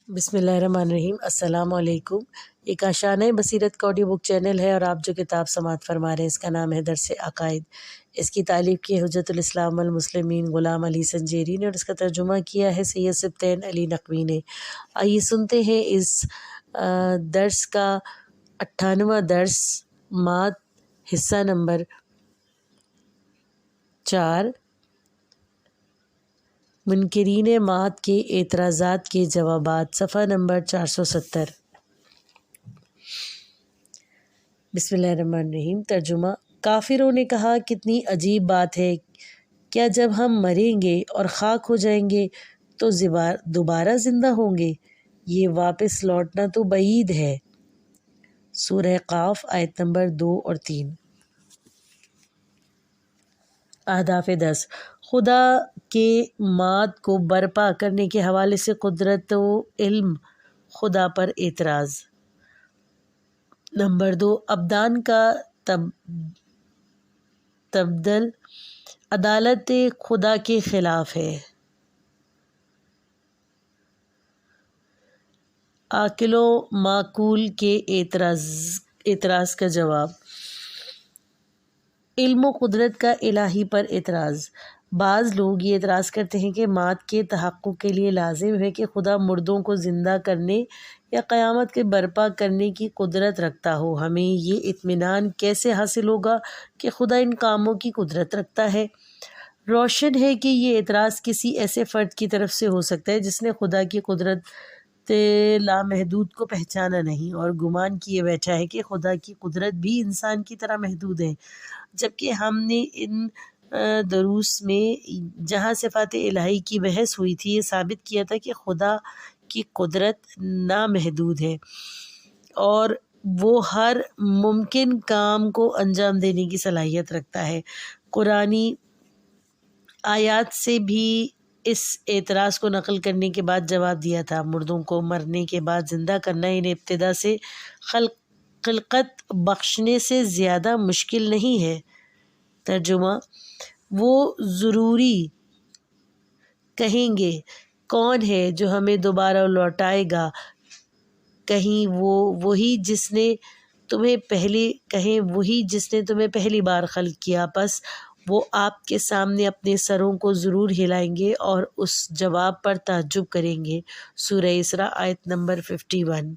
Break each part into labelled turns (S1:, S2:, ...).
S1: بسم اللہ الرحمن الرحیم۔ السلام علیکم۔ ایک آشانہ بصیرت کا آڈیو بک چینل ہے اور آپ جو کتاب سماعت فرما رہے ہیں اس کا نام ہے درس عقائد۔ اس کی تالیف کی حجت الاسلام والمسلمین غلام علی سنجیری نے اور اس کا ترجمہ کیا ہے سید سبطین علی نقوی نے۔ آئیے سنتے ہیں اس درس کا 98واں درس، مات حصہ نمبر 4، منکرین مات کے اعتراضات کے جوابات، صفحہ نمبر 470۔ بسم اللہ الرحمن الرحیم۔ ترجمہ۔ کافروں نے کہا کتنی عجیب بات ہے، کیا جب ہم مریں گے اور خاک ہو جائیں گے تو دوبارہ زندہ ہوں گے؟ یہ واپس لوٹنا تو بعید ہے۔ سورہ قاف آیت نمبر 2 اور 3۔ اہداف درس۔ خدا کے مات کو برپا کرنے کے حوالے سے قدرت و علم خدا پر اعتراض۔ نمبر 2، ابدان کا تبدل عدالت خدا کے خلاف ہے۔ عاقل و معقول کے اعتراض کا جواب۔ علم و قدرت کا الہی پر اعتراض۔ بعض لوگ یہ اعتراض کرتے ہیں کہ مات کے تحقق کے لیے لازم ہے کہ خدا مردوں کو زندہ کرنے یا قیامت کے برپا کرنے کی قدرت رکھتا ہو۔ ہمیں یہ اطمینان کیسے حاصل ہوگا کہ خدا ان کاموں کی قدرت رکھتا ہے؟ روشن ہے کہ یہ اعتراض کسی ایسے فرد کی طرف سے ہو سکتا ہے جس نے خدا کی قدرت لامحدود کو پہچانا نہیں اور گمان کیے بیٹھا ہے کہ خدا کی قدرت بھی انسان کی طرح محدود ہے، جبکہ ہم نے ان دروس میں جہاں صفات الہی کی بحث ہوئی تھی یہ ثابت کیا تھا کہ خدا کی قدرت نامحدود ہے اور وہ ہر ممکن کام کو انجام دینے کی صلاحیت رکھتا ہے۔ قرآنی آیات سے بھی اس اعتراض کو نقل کرنے کے بعد جواب دیا تھا۔ مردوں کو مرنے کے بعد زندہ کرنا انہیں ابتدا سے خلقت بخشنے سے زیادہ مشکل نہیں ہے۔ ترجمہ۔ وہ ضروری کہیں گے کون ہے جو ہمیں دوبارہ لوٹائے گا؟ کہیں وہی جس نے تمہیں پہلی بار خلق کیا، پس وہ آپ کے سامنے اپنے سروں کو ضرور ہلائیں گے اور اس جواب پر تعجب کریں گے۔ سورہ اسراء آیت نمبر 51۔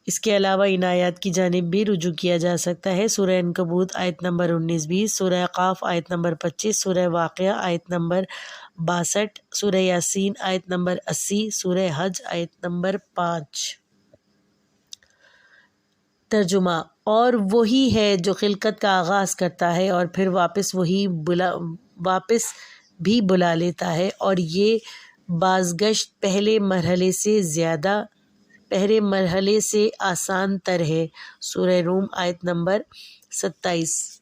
S1: اس کے علاوہ ان آیات کی جانب بھی رجوع کیا جا سکتا ہے۔ سورہ عنکبوت آیت نمبر 19-20، سورہ قاف آیت نمبر 25، سورہ واقعہ آیت نمبر 62، سورہ یاسین آیت نمبر 80، سورہ حج آیت نمبر 5۔ ترجمہ۔ اور وہی ہے جو خلقت کا آغاز کرتا ہے اور پھر واپس بھی بلا لیتا ہے، اور یہ بازگشت پہلے مرحلے سے آسان تر ہے۔ سورہ روم آیت نمبر 27۔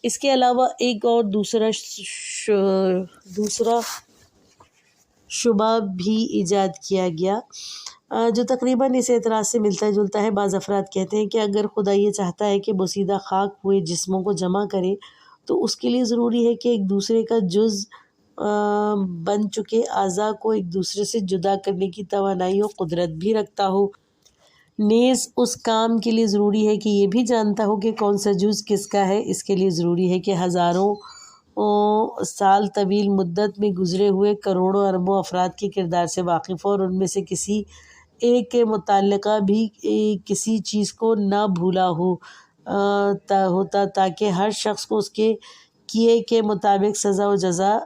S1: اس کے علاوہ ایک اور دوسرا شبہ بھی ایجاد کیا گیا جو تقریباً اس اعتراض سے ملتا جلتا ہے۔ بعض افراد کہتے ہیں کہ اگر خدا یہ چاہتا ہے کہ بوسیدہ خاک ہوئے جسموں کو جمع کرے تو اس کے لیے ضروری ہے کہ ایک دوسرے کا جز بن چکے اعضاء کو ایک دوسرے سے جدا کرنے کی توانائی و قدرت بھی رکھتا ہو۔ نیز اس کام کے لیے ضروری ہے کہ یہ بھی جانتا ہو کہ کون سا جز کس کا ہے۔ اس کے لیے ضروری ہے کہ ہزاروں سال طویل مدت میں گزرے ہوئے کروڑوں اربوں افراد کے کردار سے واقف ہو اور ان میں سے کسی ایک کے متعلقہ بھی کسی چیز کو نہ بھولا ہوتا تاکہ ہر شخص کو اس کے کیے کے مطابق سزا و جزا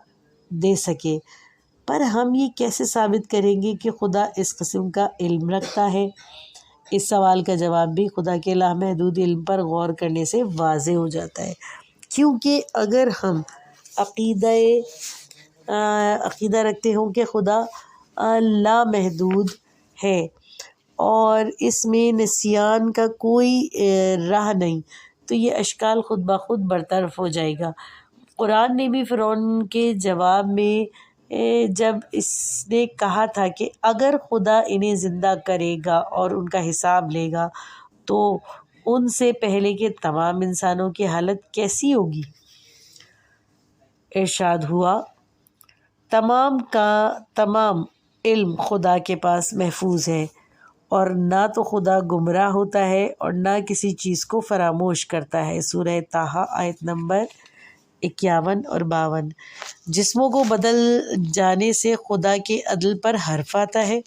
S1: دے سکے۔ پر ہم یہ کیسے ثابت کریں گے کہ خدا اس قسم کا علم رکھتا ہے؟ اس سوال کا جواب بھی خدا کے لامحدود علم پر غور کرنے سے واضح ہو جاتا ہے، کیونکہ اگر ہم عقیدہ رکھتے ہوں کہ خدا لامحدود ہے اور اس میں نسیان کا کوئی راہ نہیں تو یہ اشکال خود بخود برطرف ہو جائے گا۔ قرآن نے بھی فرعون کے جواب میں جب اس نے کہا تھا کہ اگر خدا انہیں زندہ کرے گا اور ان کا حساب لے گا تو ان سے پہلے کے تمام انسانوں کی حالت کیسی ہوگی؟ ارشاد ہوا، تمام کا تمام علم خدا کے پاس محفوظ ہے، اور نہ تو خدا گمراہ ہوتا ہے اور نہ کسی چیز کو فراموش کرتا ہے۔ سورہ طٰہٰ آیت نمبر 51 اور 52۔ جسموں کو بدل جانے سے خدا کے عدل پر حرف آتا ہے۔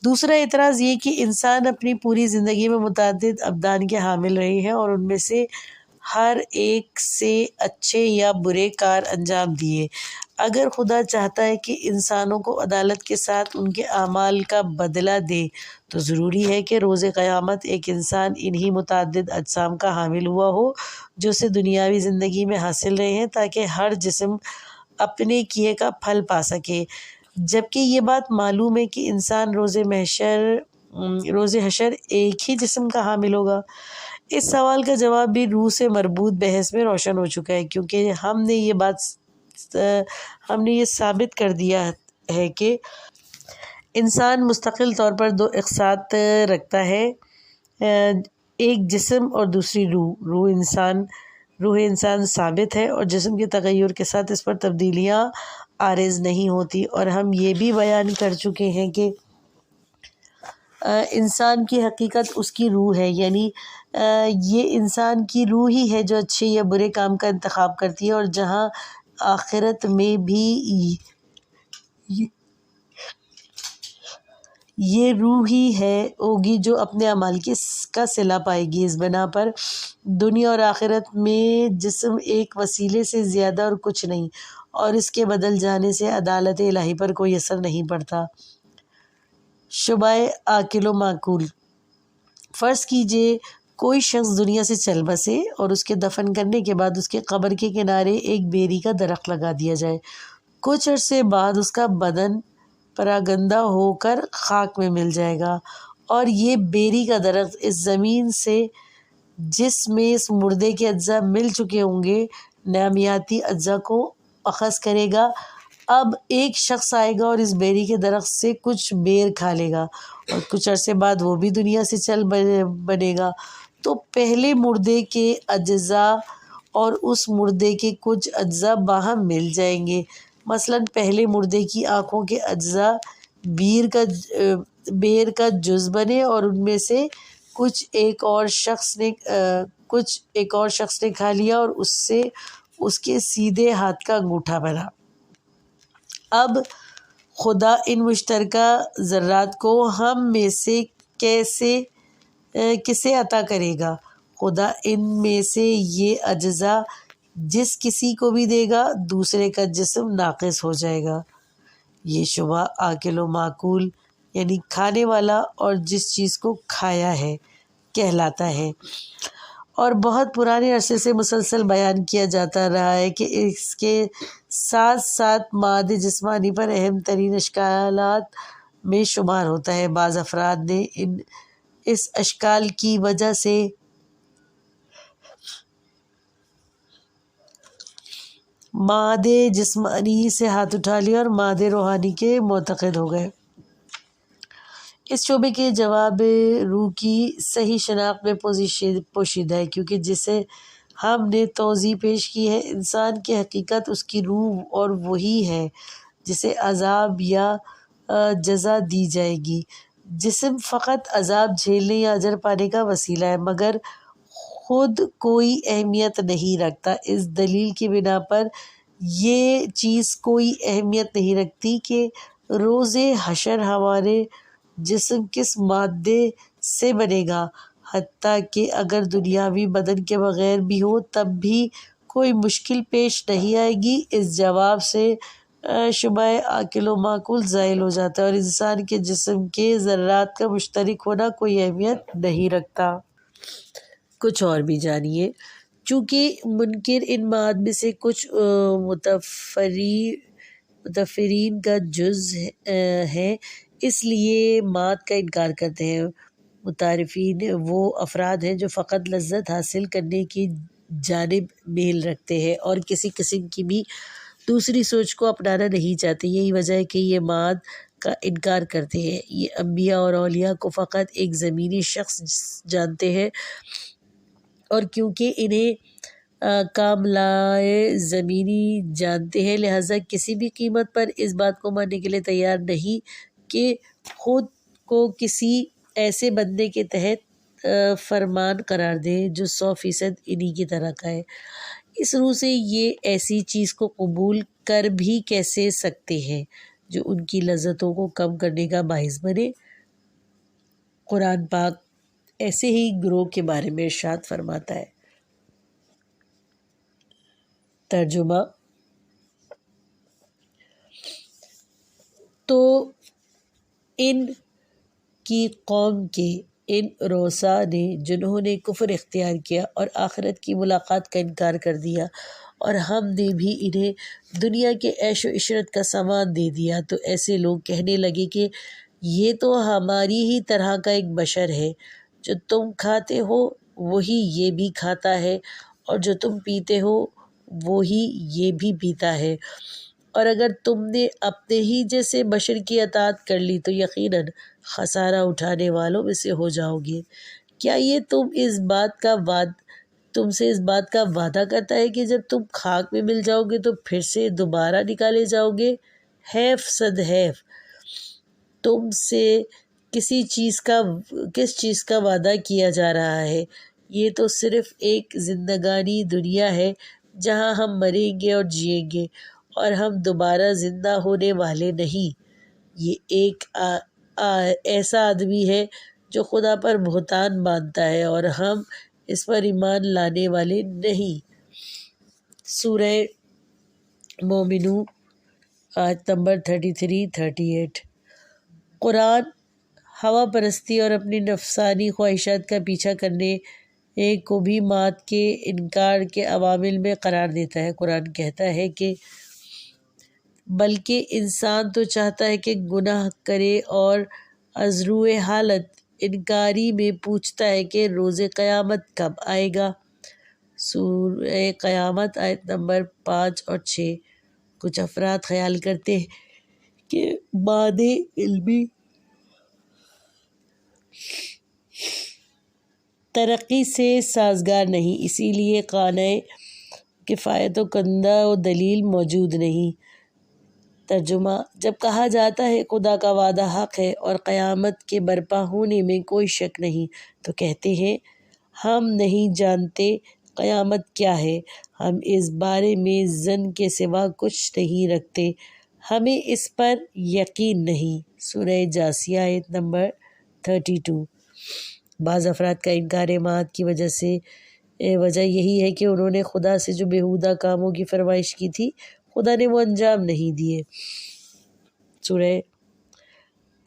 S1: دوسرا اعتراض یہ کہ انسان اپنی پوری زندگی میں متعدد ابدان کے حامل رہے ہیں اور ان میں سے ہر ایک سے اچھے یا برے کار انجام دیے۔ اگر خدا چاہتا ہے کہ انسانوں کو عدالت کے ساتھ ان کے اعمال کا بدلہ دے تو ضروری ہے کہ روز قیامت ایک انسان انہی متعدد اجسام کا حامل ہوا ہو جو اسے دنیاوی زندگی میں حاصل رہے ہیں، تاکہ ہر جسم اپنے کیے کا پھل پا سکے۔ جبکہ یہ بات معلوم ہے کہ انسان روز حشر ایک ہی جسم کا حامل ہوگا۔ اس سوال کا جواب بھی روح سے مربوط بحث میں روشن ہو چکا ہے، کیونکہ ہم نے یہ ثابت کر دیا ہے کہ انسان مستقل طور پر دو اقساط رکھتا ہے، ایک جسم اور دوسری روح۔ روح انسان ثابت ہے اور جسم کے تغیر کے ساتھ اس پر تبدیلیاں عارض نہیں ہوتی، اور ہم یہ بھی بیان کر چکے ہیں کہ انسان کی حقیقت اس کی روح ہے، یعنی یہ انسان کی روح ہی ہے جو اچھے یا برے کام کا انتخاب کرتی ہے، اور جہاں آخرت میں بھی یہ روح ہی ہوگی جو اپنے اعمال کا صلہ پائے گی۔ اس بنا پر دنیا اور آخرت میں جسم ایک وسیلے سے زیادہ اور کچھ نہیں، اور اس کے بدل جانے سے عدالت الہی پر کوئی اثر نہیں پڑتا۔ شبہ عاقل و معقول۔ فرض کیجئے کوئی شخص دنیا سے چل بسے اور اس کے دفن کرنے کے بعد اس کے قبر کے کنارے ایک بیری کا درخت لگا دیا جائے۔ کچھ عرصے بعد اس کا بدن پراگندہ ہو کر خاک میں مل جائے گا، اور یہ بیری کا درخت اس زمین سے جس میں اس مردے کے اجزاء مل چکے ہوں گے نامیاتی اجزاء کو اخذ کرے گا۔ اب ایک شخص آئے گا اور اس بیری کے درخت سے کچھ بیر کھا لے گا، اور کچھ عرصے بعد وہ بھی دنیا سے چل بنے گا، تو پہلے مردے کے اجزاء اور اس مردے کے کچھ اجزاء باہم مل جائیں گے۔ مثلاً پہلے مردے کی آنکھوں کے اجزاء بیر کا جز بنے، اور ان میں سے کچھ ایک اور شخص نے کھا لیا اور اس سے اس کے سیدھے ہاتھ کا انگوٹھا بنا۔ اب خدا ان مشترکہ ذرات کو ہم میں سے کسے عطا کرے گا؟ خدا ان میں سے یہ اجزاء جس کسی کو بھی دے گا دوسرے کا جسم ناقص ہو جائے گا۔ یہ شبہ عاقل و معقول یعنی کھانے والا اور جس چیز کو کھایا ہے کہلاتا ہے، اور بہت پرانے عرصے سے مسلسل بیان کیا جاتا رہا ہے کہ اس کے ساتھ ساتھ مادہ جسمانی پر اہم ترین اشکالات میں شمار ہوتا ہے۔ بعض افراد نے اس اشکال کی وجہ سے مادہ جسمانی سے ہاتھ اٹھا لیا اور مادہ روحانی کے معتقد ہو گئے۔ اس شعبے کے جواب روح کی صحیح شناخت میں پوشیدہ ہے، کیونکہ جسے ہم نے توضیح پیش کی ہے، انسان کی حقیقت اس کی روح اور وہی ہے جسے عذاب یا جزا دی جائے گی۔ جسم فقط عذاب جھیلنے یا اجر پانے کا وسیلہ ہے، مگر خود کوئی اہمیت نہیں رکھتا۔ اس دلیل کی بنا پر یہ چیز کوئی اہمیت نہیں رکھتی کہ روز حشر ہمارے جسم کس مادے سے بنے گا، حتیٰ کہ اگر دنیاوی بدن کے بغیر بھی ہو تب بھی کوئی مشکل پیش نہیں آئے گی۔ اس جواب سے شبہ عاقل و معقول زائل ہو جاتا ہے اور انسان کے جسم کے ذرات کا مشترک ہونا کوئی اہمیت نہیں رکھتا۔ کچھ اور بھی جانیے۔ چونکہ منکر ان مواد میں سے کچھ متفرین کا جز ہیں، اس لیے مواد کا انکار کرتے ہیں۔ متعارفین وہ افراد ہیں جو فقط لذت حاصل کرنے کی جانب میل رکھتے ہیں اور کسی قسم کی بھی دوسری سوچ کو اپنانا نہیں چاہتے۔ یہی وجہ ہے کہ یہ مواد کا انکار کرتے ہیں۔ یہ انبیاء اور اولیاء کو فقط ایک زمینی شخص جانتے ہیں، اور کیونکہ انہیں کام لائے زمینی جانتے ہیں، لہٰذا کسی بھی قیمت پر اس بات کو ماننے کے لیے تیار نہیں کہ خود کو کسی ایسے بندے کے تحت فرمان قرار دیں جو 100% انہی کی طرح کا ہے۔ اس روح سے یہ ایسی چیز کو قبول کر بھی کیسے سکتے ہیں جو ان کی لذتوں کو کم کرنے کا باعث بنے۔ قرآن پاک ایسے ہی گروہ کے بارے میں ارشاد فرماتا ہے۔ ترجمہ: تو ان کی قوم کے ان رؤساء نے جنہوں نے کفر اختیار کیا اور آخرت کی ملاقات کا انکار کر دیا، اور ہم نے بھی انہیں دنیا کے عیش و عشرت کا سامان دے دیا، تو ایسے لوگ کہنے لگے کہ یہ تو ہماری ہی طرح کا ایک بشر ہے، جو تم کھاتے ہو وہی یہ بھی کھاتا ہے، اور جو تم پیتے ہو وہی یہ بھی پیتا ہے، اور اگر تم نے اپنے ہی جیسے بشر کی اطاعت کر لی تو یقیناً خسارہ اٹھانے والوں میں سے ہو جاؤ گے۔ کیا یہ تم سے اس بات کا وعدہ کرتا ہے کہ جب تم خاک میں مل جاؤ گے تو پھر سے دوبارہ نکالے جاؤ گے؟ حیف صد حیف! تم سے کس چیز کا وعدہ کیا جا رہا ہے؟ یہ تو صرف ایک زندگانی دنیا ہے جہاں ہم مریں گے اور جئیں گے، اور ہم دوبارہ زندہ ہونے والے نہیں۔ یہ ایک ایسا آدمی ہے جو خدا پر بہتان باندھتا ہے، اور ہم اس پر ایمان لانے والے نہیں۔ سورہ مومنون آیت نمبر 33-38۔ قرآن ہوا پرستی اور اپنی نفسانی خواہشات کا پیچھا کرنے کو بھی مات کے انکار کے عوامل میں قرار دیتا ہے۔ قرآن کہتا ہے کہ بلکہ انسان تو چاہتا ہے کہ گناہ کرے، اور ازروِ حالت انکاری میں پوچھتا ہے کہ روز قیامت کب آئے گا۔ سورہ قیامت آیت نمبر 5 اور 6۔ کچھ افراد خیال کرتے ہیں کہ مادے علمی ترقی سے سازگار نہیں، اسی لیے قانع کفایت و کندہ و دلیل موجود نہیں۔ ترجمہ: جب کہا جاتا ہے خدا کا وعدہ حق ہے اور قیامت کے برپا ہونے میں کوئی شک نہیں، تو کہتے ہیں ہم نہیں جانتے قیامت کیا ہے، ہم اس بارے میں ظن کے سوا کچھ نہیں رکھتے، ہمیں اس پر یقین نہیں۔ سورہ جاثیہ آیت نمبر 32۔ بعض افراد کا انکار مات کی وجہ یہی ہے کہ انہوں نے خدا سے جو بیہودہ کاموں کی فرمائش کی تھی، خدا نے وہ انجام نہیں دیے۔ سورہ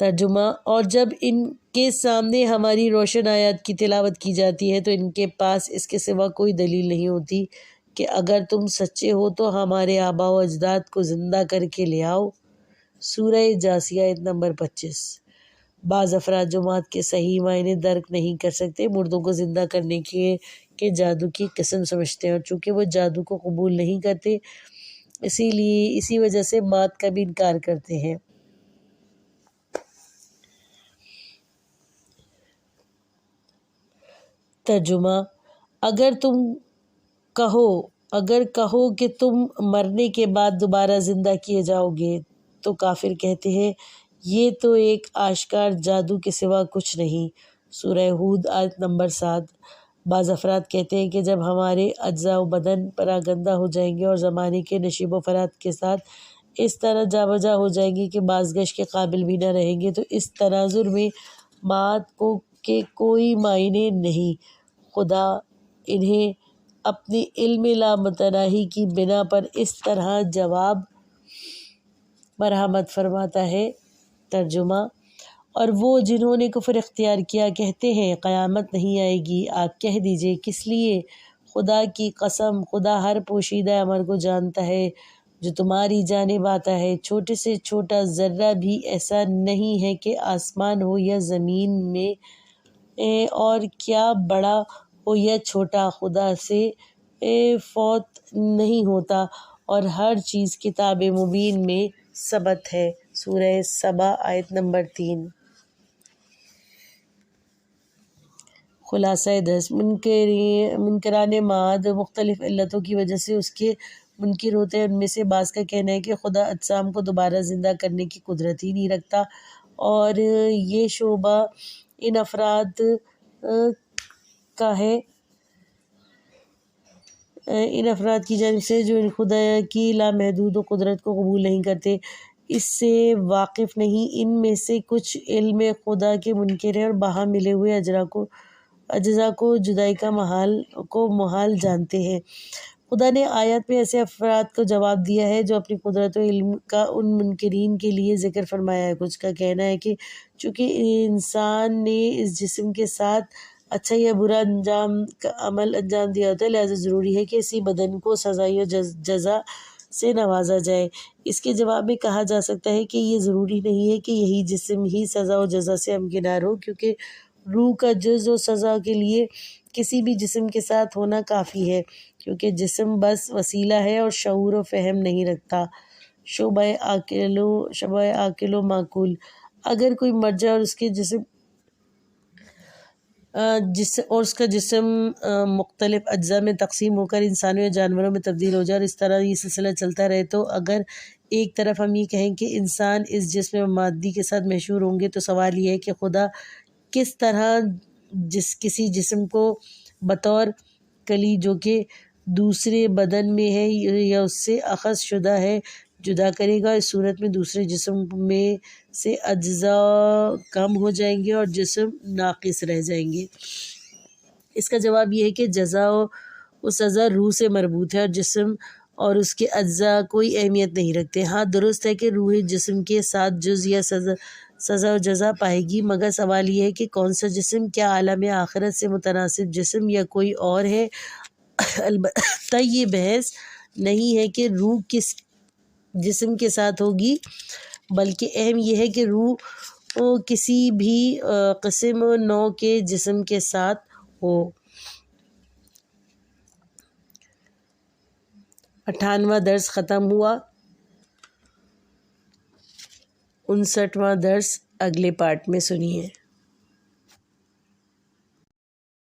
S1: ترجمہ: اور جب ان کے سامنے ہماری روشن آیات کی تلاوت کی جاتی ہے تو ان کے پاس اس کے سوا کوئی دلیل نہیں ہوتی کہ اگر تم سچے ہو تو ہمارے آباء و اجداد کو زندہ کر کے لے آؤ۔ سورہ جاثیہ آیت نمبر 25۔ بعض افراد جو مات کے صحیح معنی درک نہیں کر سکتے، مردوں کو زندہ کرنے کے جادو کی قسم سمجھتے ہیں، اور چونکہ وہ جادو کو قبول نہیں کرتے اسی وجہ سے مات کا بھی انکار کرتے ہیں۔ ترجمہ: اگر کہو کہ تم مرنے کے بعد دوبارہ زندہ کیے جاؤ گے، تو کافر کہتے ہیں یہ تو ایک آشکار جادو کے سوا کچھ نہیں۔ سورہ ہود آیت نمبر 7۔ بعض افراد کہتے ہیں کہ جب ہمارے اجزاء و بدن پراگندہ ہو جائیں گے اور زمانے کے نشیب و فراق کے ساتھ اس طرح جا بجا ہو جائیں گے کہ بازگشت کے قابل بھی نہ رہیں گے، تو اس تناظر میں مات کے کوئی معنی نہیں۔ خدا انہیں اپنے علم لامتناہی کی بنا پر اس طرح جواب مرحمت فرماتا ہے۔ ترجمہ: اور وہ جنہوں نے کفر اختیار کیا کہتے ہیں قیامت نہیں آئے گی۔ آپ کہہ دیجئے کس لیے؟ خدا کی قسم، خدا ہر پوشیدہ امر کو جانتا ہے جو تمہاری جانب آتا ہے۔ چھوٹے سے چھوٹا ذرہ بھی ایسا نہیں ہے کہ آسمان ہو یا زمین میں، اور کیا بڑا ہو یا چھوٹا خدا سے فوت نہیں ہوتا، اور ہر چیز کتاب مبین میں ثبت ہے۔ سورہ سبا آیت نمبر 3۔ خلاصہ درس، منکران ماد مختلف علتوں کی وجہ سے اس کے منکر ہوتے ہیں۔ ان میں سے بعض کا کہنا ہے کہ خدا اجسام کو دوبارہ زندہ کرنے کی قدرت ہی نہیں رکھتا، اور یہ شبہ ان افراد کا ہے ان افراد کی جانب سے جو خدا کی لامحدود و قدرت کو قبول نہیں کرتے، اس سے واقف نہیں۔ ان میں سے کچھ علم خدا کے منکر ہیں اور باہم ملے ہوئے اجزاء کو جدائی کا محال جانتے ہیں۔ خدا نے آیات میں ایسے افراد کو جواب دیا ہے جو اپنی قدرت و علم کا ان منکرین کے لیے ذکر فرمایا ہے۔ کچھ کا کہنا ہے کہ چونکہ انسان نے اس جسم کے ساتھ اچھا یا برا عمل انجام دیا ہوتا ہے، لہذا ضروری ہے کہ اسی بدن کو سزائی و جزا سے نوازا جائے۔ اس کے جواب میں کہا جا سکتا ہے کہ یہ ضروری نہیں ہے کہ یہی جسم ہی سزا و جزا سے ہمکنار ہو، کیونکہ روح کا جز و سزا کے لیے کسی بھی جسم کے ساتھ ہونا کافی ہے، کیونکہ جسم بس وسیلہ ہے اور شعور و فہم نہیں رکھتا۔ شبہ عاقل و معقول، اگر کوئی مر جائے اور اس کا جسم مختلف اجزاء میں تقسیم ہو کر انسانوں یا جانوروں میں تبدیل ہو جائے اور اس طرح یہ سلسلہ چلتا رہے، تو اگر ایک طرف ہم یہ کہیں کہ انسان اس جسم مادی کے ساتھ محشور ہوں گے، تو سوال یہ ہے کہ خدا کس طرح کسی جسم کو بطور کلی جو کہ دوسرے بدن میں ہے یا اس سے اخذ شدہ ہے جدا کرے گا؟ اس صورت میں دوسرے جسم میں سے اجزاء کم ہو جائیں گے اور جسم ناقص رہ جائیں گے۔ اس کا جواب یہ ہے کہ جزا و سزا روح سے مربوط ہے اور جسم اور اس کے اجزاء کوئی اہمیت نہیں رکھتے۔ ہاں درست ہے کہ روح جسم کے ساتھ جز یا سزا و جزا پائے گی، مگر سوال یہ ہے کہ کون سا جسم؟ کیا عالم آخرت سے متناسب جسم یا کوئی اور ہے؟ البتہ یہ بحث نہیں ہے کہ روح کس جسم کے ساتھ ہوگی، بلکہ اہم یہ ہے کہ روح کسی بھی قسم و نوع کے جسم کے ساتھ ہو۔ 58واں درس ختم ہوا۔ 59واں درس اگلے پارٹ میں سنیے۔